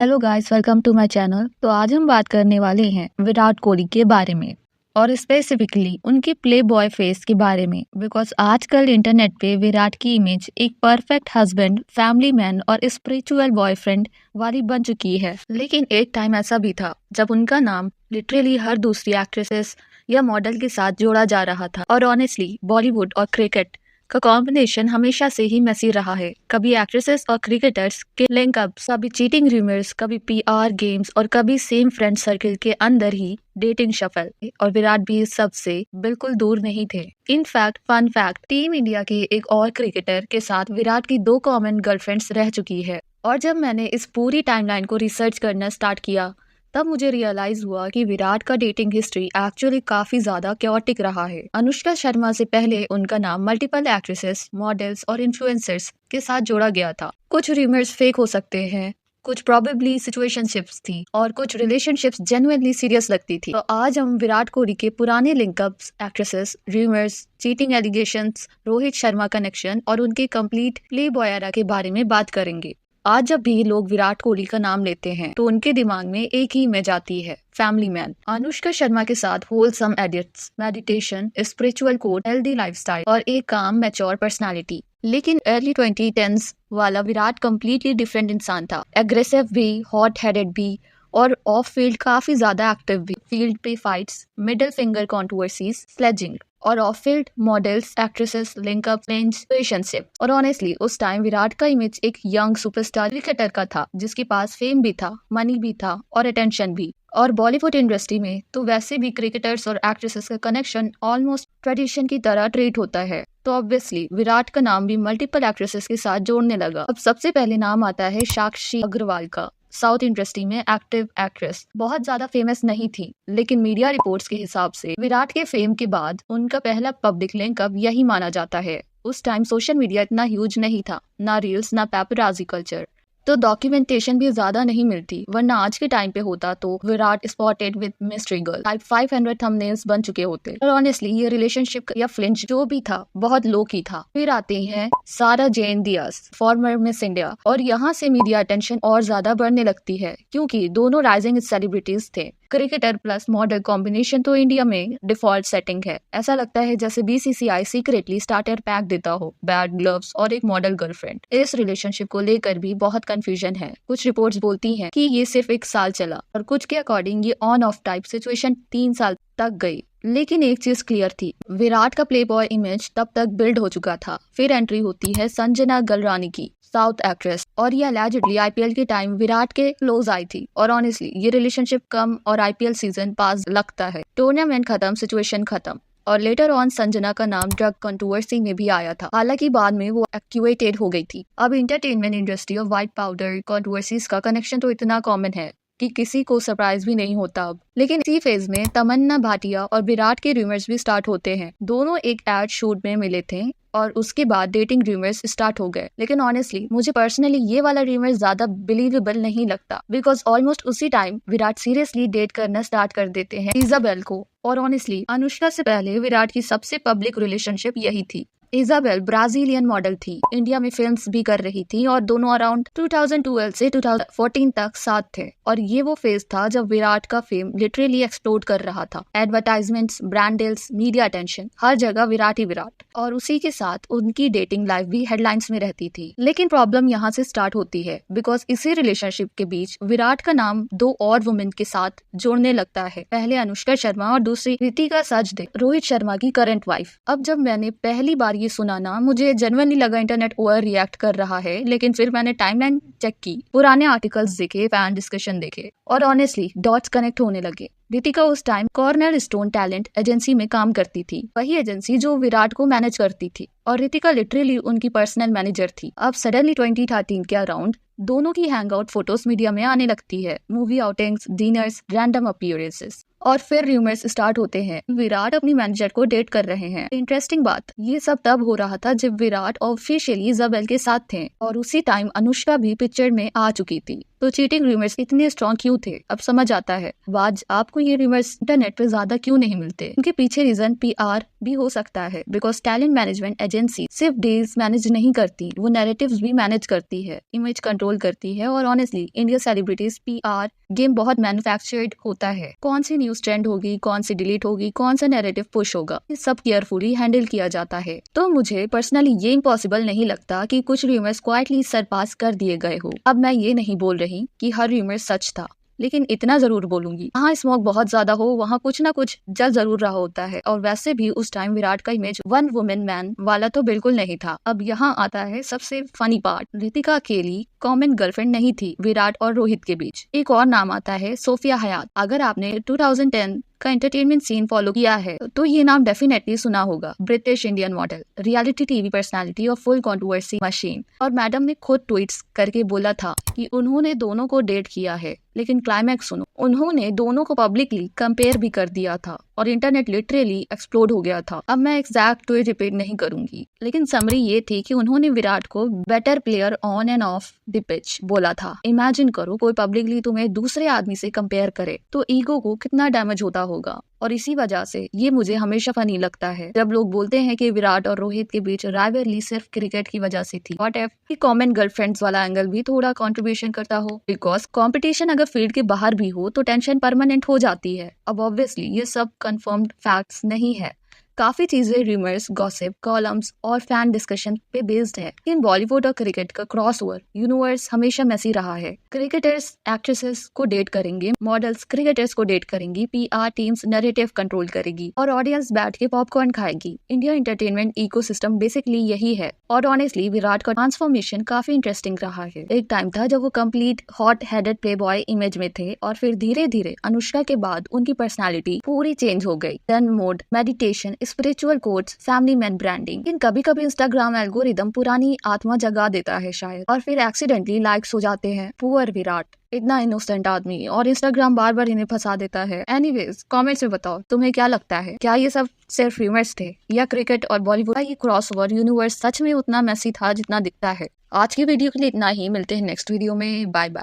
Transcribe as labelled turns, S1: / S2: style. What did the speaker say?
S1: Hello guys, welcome to my channel. तो आज हम बात करने वाले हैं विराट कोहली के बारे में और स्पेसिफिकली उनके प्ले बॉय फेस के बारे में। बिकॉज आजकल इंटरनेट पे विराट की इमेज एक परफेक्ट हस्बैंड, फैमिली मैन और स्पिरिचुअल बॉयफ्रेंड वाली बन चुकी है। लेकिन एक टाइम ऐसा भी था जब उनका नाम लिटरली हर दूसरी एक्ट्रेसेस या मॉडल के साथ जोड़ा जा रहा था। और ऑनेस्टली बॉलीवुड और क्रिकेट का कॉम्बिनेशन हमेशा से ही मेसी रहा है। कभी एक्ट्रेसेस और क्रिकेटर्स के लिंकअप्स, कभी चीटिंग रूमर्स, कभी पीआर गेम्स और कभी सेम फ्रेंड सर्कल के अंदर ही डेटिंग शफल। और विराट भी इस सब से बिल्कुल दूर नहीं थे। In fact fun fact, team India के एक और क्रिकेटर के साथ विराट की 2 कॉमन गर्लफ्रेंड्स रह चुकी है। और जब मैंने इस पूरी टाइमलाइन को रिसर्च करना स्टार्ट किया तब मुझे रियलाइज हुआ कि विराट का डेटिंग हिस्ट्री एक्चुअली काफी ज्यादा क्योटिक रहा है। अनुष्का शर्मा से पहले उनका नाम मल्टीपल एक्ट्रेसेस, मॉडल्स और इन्फ्लुएंसर्स के साथ जोड़ा गया था। कुछ रूमर्स फेक हो सकते हैं, कुछ प्रोबेबली सिचुएशनशिप्स थी और कुछ रिलेशनशिप्स जेन्युइनली सीरियस लगती थी। तो आज हम विराट कोहली के पुराने link-ups, actresses, rumours, cheating allegations, Rohit Sharma connection और उनके कंप्लीट प्ले बॉय एरा के बारे में बात करेंगे। आज जब भी लोग विराट कोहली का नाम लेते हैं तो उनके दिमाग में एक ही इमेज आती है, फैमिली मैन। अनुष्का शर्मा के साथ wholesome edits, meditation, spiritual code, healthy lifestyle और एक काम मैच्योर पर्सनालिटी। लेकिन अर्ली 2010s वाला विराट कम्प्लीटली डिफरेंट इंसान था। एग्रेसिव भी, हॉट हेडेड भी और ऑफ फील्ड काफी ज्यादा एक्टिव भी। फील्ड पे fights, middle finger controversies, sledging और off field models, actresses, linkup, relationship. और ऑनेस्टली उस टाइम विराट का इमेज एक यंग सुपरस्टार क्रिकेटर का था जिसके पास फेम भी था, मनी भी था और अटेंशन भी। और बॉलीवुड इंडस्ट्री में तो वैसे भी क्रिकेटर्स और एक्ट्रेसेस का कनेक्शन ऑलमोस्ट ट्रेडिशन की तरह ट्रीट होता है। तो ऑब्वियसली विराट का नाम भी मल्टीपल एक्ट्रेसेस के साथ जोड़ने लगा। अब सबसे पहले नाम आता है साक्षी अग्रवाल का। साउथ इंडस्ट्री में एक्टिव एक्ट्रेस, बहुत ज्यादा फेमस नहीं थी, लेकिन मीडिया रिपोर्ट्स के हिसाब से विराट के फेम के बाद उनका पहला पब्लिक लिंकअप यही माना जाता है। उस टाइम सोशल मीडिया इतना ह्यूज नहीं था, ना रील्स ना पेपराजी कल्चर, तो डॉक्यूमेंटेशन भी ज्यादा नहीं मिलती। वरना आज के टाइम पे होता तो Virat spotted with mystery girl type 500 thumbnails बन चुके होते। और ऑनेस्टली ये रिलेशनशिप या फ्लिंच जो भी था बहुत लो की था। फिर आते हैं सारा जेन दियास, फॉर्मर मिस इंडिया, और यहाँ से मीडिया अटेंशन और ज्यादा बढ़ने लगती है क्योंकि दोनों राइजिंग सेलिब्रिटीज थे। क्रिकेटर प्लस मॉडल कॉम्बिनेशन तो इंडिया में डिफॉल्ट सेटिंग है। ऐसा लगता है जैसे बीसीसीआई सीक्रेटली स्टार्टर पैक देता हो, बैट ग्लव्स और एक मॉडल गर्लफ्रेंड। इस रिलेशनशिप को लेकर भी बहुत कंफ्यूजन है। कुछ रिपोर्ट्स बोलती हैं कि ये सिर्फ 1 साल चला और कुछ के अकॉर्डिंग ये ऑन ऑफ टाइप सिचुएशन 3 साल तक गई। लेकिन एक चीज क्लियर थी, विराट का प्ले बॉय इमेज तब तक बिल्ड हो चुका था। फिर एंट्री होती है संजना गलरानी की, साउथ एक्ट्रेस, और ये अलेजिडली आईपीएल के टाइम विराट के क्लोज आई थी। और ऑनेस्टली ये रिलेशनशिप कम और आईपीएल सीजन पास लगता है। टूर्नामेंट खत्म, सिचुएशन खत्म। और लेटर ऑन संजना का नाम ड्रग कंट्रोवर्सी में भी आया था, हालांकि बाद में वो एक्टिवेटेड हो गई थी। अब इंटरटेनमेंट इंडस्ट्री और व्हाइट पाउडर कंट्रोवर्सीज का कनेक्शन तो इतना कॉमन है कि किसी को सरप्राइज भी नहीं होता अब। लेकिन इसी फेज में तमन्ना भाटिया और विराट के रूमर्स भी स्टार्ट होते हैं। दोनों एक एड शूट में मिले थे और उसके बाद डेटिंग रूमर्स स्टार्ट हो गए। लेकिन ऑनेस्टली मुझे पर्सनली ये वाला रूमर ज्यादा बिलीवेबल नहीं लगता, बिकॉज ऑलमोस्ट उसी टाइम विराट सीरियसली डेट करना स्टार्ट कर देते हैं इजाबेल को। और ऑनेस्टली अनुष्का से पहले विराट की सबसे पब्लिक रिलेशनशिप यही थी। इजाबेल ब्राजीलियन मॉडल थी, इंडिया में फिल्म्स भी कर रही थी और दोनों अराउंड 2012 से 2014 तक साथ थे। और ये वो फेज था जब विराट का फेम लिटरली एक्सप्लोड कर रहा था। Advertisements, brand deals, media attention, हर जगह विराट ही विराट। और उसी के साथ उनकी डेटिंग लाइफ भी हेडलाइंस में रहती थी। लेकिन प्रॉब्लम यहाँ से स्टार्ट होती है, बिकॉज इसी रिलेशनशिप के बीच विराट का नाम 2 और वुमेन के साथ जोड़ने लगता है। पहले अनुष्का शर्मा और दूसरी रितिका सजदेव, रोहित शर्मा की करंट वाइफ। अब जब मैंने पहली बार ये सुना ना, मुझे जेन्युइनली लगा इंटरनेट ओवर रिएक्ट कर रहा है। लेकिन फिर मैंने टाइमलाइन चेक की, पुराने आर्टिकल्स देखे, फैन डिस्कशन देखे और ऑनेस्टली डॉट्स कनेक्ट होने लगे। रितिका उस time corner stone talent agency में काम करती थी, वही एजेंसी जो विराट को मैनेज करती थी, और रितिका लिटरली उनकी पर्सनल मैनेजर थी। अब सडनली 2013 के अराउंड दोनों की हैंगआउट फोटोज मीडिया में आने लगती है, movie outings, dinners, random appearances. और फिर रूमर्स स्टार्ट होते हैं विराट अपनी मैनेजर को डेट कर रहे हैं। इंटरेस्टिंग बात, ये सब तब हो रहा था जब विराट ऑफिशियली इजाबेल के साथ थे और उसी टाइम अनुष्का भी पिक्चर में आ चुकी थी। तो चीटिंग रूमर्स इतने स्ट्रॉन्ग क्यों थे, अब समझ आता है। आज आपको ये रूमर्स इंटरनेट पे ज्यादा क्यों नहीं मिलते। उनके पीछे रीजन PR भी हो सकता है, बिकॉज टैलेंट मैनेजमेंट एजेंसी सिर्फ डेज मैनेज नहीं करती, वो नैरेटिव्स भी मैनेज करती है, इमेज कंट्रोल करती है। और honestly India celebrities PR game बहुत मैन्युफैक्चर्ड होता है। कौन सी न्यूज ट्रेंड होगी, कौन सी डिलीट होगी, कौन सा नैरेटिव पुश होगा, ये सब केयरफुली हैंडल किया जाता है। तो मुझे पर्सनली ये इम्पॉसिबल नहीं लगता कि कुछ रूमर्स क्वाइटली सरपास कर दिए गए हो। अब मैं ये नहीं बोल रही कि हर रूमर सच था, लेकिन इतना जरूर बोलूंगी, जहाँ स्मोक बहुत ज्यादा हो वहाँ कुछ ना कुछ जल जरूर रहा होता है। और वैसे भी उस टाइम विराट का इमेज वन वुमेन मैन वाला तो बिल्कुल नहीं था। अब यहाँ आता है सबसे फनी पार्ट। रितिका अकेली कॉमन गर्लफ्रेंड नहीं थी विराट और रोहित के बीच। एक और नाम आता है सोफिया हयात। अगर आपने 2010 का एंटरटेनमेंट सीन फॉलो किया है तो ये नाम डेफिनेटली सुना होगा। British Indian model, reality TV personality और फुल कंट्रोवर्सी मशीन। और मैडम ने खुद ट्वीट्स करके बोला था कि उन्होंने दोनों को डेट किया है, लेकिन क्लाइमैक्स सुनो, उन्होंने दोनों को पब्लिकली कंपेयर भी कर दिया था और इंटरनेट लिटरली एक्सप्लोड हो गया था। अब मैं एग्जैक्ट ट्वीट रिपीट नहीं करूंगी, लेकिन समरी ये थी कि उन्होंने विराट को better player on end of the pitch बोला था। इमेजिन करो कोई पब्लिकली तुम्हें दूसरे आदमी से कंपेयर करे तो ईगो को कितना डैमेज होता होगा। और इसी वजह से ये मुझे हमेशा फनी लगता है जब लोग बोलते हैं कि विराट और रोहित के बीच राइवलरी सिर्फ क्रिकेट की वजह से थी। व्हाट इफ कि कॉमन गर्लफ्रेंड्स वाला एंगल भी थोड़ा कंट्रीब्यूशन करता हो, बिकॉज कंपटीशन अगर फील्ड के बाहर भी हो तो टेंशन परमानेंट हो जाती है। अब ऑब्वियसली ये सब कंफर्म्ड फैक्ट्स नहीं है, काफी चीजें रूमर्स, गॉसिप, कॉलम्स और फैन डिस्कशन पे बेस्ड है। इन बॉलीवुड और क्रिकेट का क्रॉसओवर यूनिवर्स हमेशा मेसी रहा है। क्रिकेटर्स एक्ट्रेसेस को डेट करेंगे, मॉडल्स क्रिकेटर्स को डेट करेंगी, PR टीम्स नैरेटिव कंट्रोल करेगी और ऑडियंस बैठ के पॉपकॉर्न खाएगी। इंडिया एंटरटेनमेंट इकोसिस्टम बेसिकली यही है। और ऑनेस्टली विराट का ट्रांसफॉर्मेशन काफी इंटरेस्टिंग रहा है। एक टाइम था जब वो complete hot headed play boy image में थे और फिर धीरे धीरे अनुष्का के बाद उनकी पर्सनैलिटी पूरी चेंज हो गई। Then mode, meditation, spiritual quotes, family man branding. लेकिन कभी कभी इंस्टाग्राम एल्गोरिदम पुरानी आत्मा जगा देता है शायद, और फिर एक्सीडेंटली लाइक्स हो जाते हैं। पुअर विराट, इतना इनोसेंट आदमी, और इंस्टाग्राम बार बार इन्हें फंसा देता है। एनीवेज कमेंट्स में बताओ तुम्हें क्या लगता है, क्या ये सब सिर्फ रूमर्स थे या क्रिकेट और बॉलीवुड का ये क्रॉसओवर यूनिवर्स सच में उतना मैसी था जितना दिखता है। आज की वीडियो के लिए इतना ही, मिलते हैं नेक्स्ट वीडियो में। Bye bye.